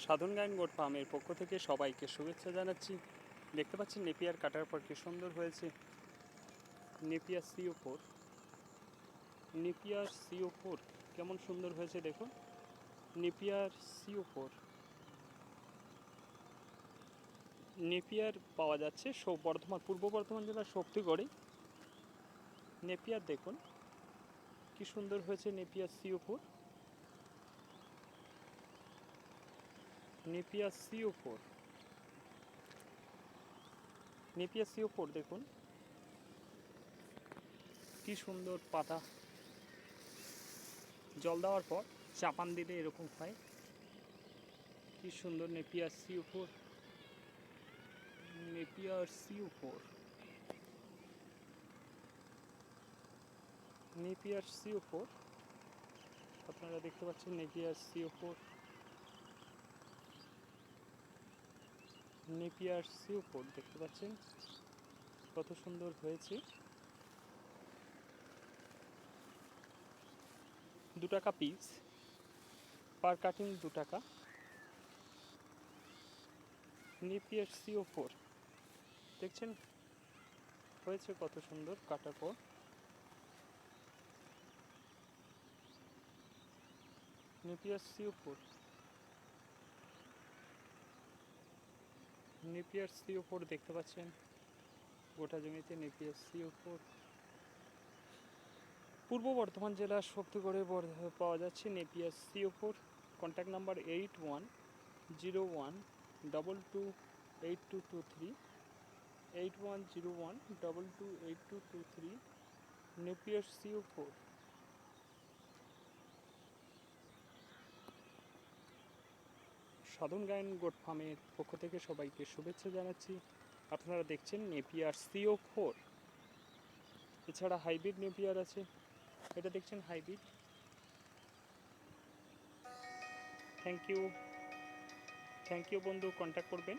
সাধন Gayen goat ফার্মের পক্ষ থেকে সবাইকে শুভেচ্ছা জানাচ্ছি। দেখতে পাচ্ছেন নেপিয়ার কাটার পর কি সুন্দর হয়েছে। নেপিয়ার CO4, নেপিয়ার CO4 কেমন সুন্দর হয়েছে দেখুন। নেপিয়ার CO4, নেপিয়ার পাওয়া যাচ্ছে পূর্ব বর্ধমান জেলার শক্তিগড়ে। নেপিয়ার দেখুন কি সুন্দর হয়েছে। Napier CO4, Napier CO4, Napier CO4 দেখুন কি সুন্দর পাতা। জল দেওয়ার পর চাপান দিলে এরকম হয়। কি সুন্দর Napier CO4, Napier CO4, Napier CO4 আপনারা দেখতে পাচ্ছেন। নেপিয়ার CO4, নেপিয়ার CO4 দেখতে পাচ্ছেন কত সুন্দর হয়েছে। 2 টাকা পিস, পার কাটিং 2 টাকা। নেপিয়ার CO4 দেখছেন হয়েছে কত সুন্দর কাটার পর। নেপিয়ার CO4, নেপিয়ার CO4 দেখতে পাচ্ছেন গোটা জমিতে নেপিয়ার CO4। পূর্ব বর্ধমান জেলার শক্তিগড়ে পাওয়া যাচ্ছে Napier CO4। Contact number 8101228223, 8101228223। Napier CO4। সাধন গায়েন গোট ফার্মের পক্ষ থেকে সবাইকে শুভেচ্ছা জানাচ্ছি। আপনারা দেখছেন নেপিয়ার CO4। এছাড়া হাইব্রিড নেপিয়ার আছে, এটা দেখছেন হাইব্রিড। থ্যাংক ইউ বন্ধু, কন্ট্যাক্ট করবেন।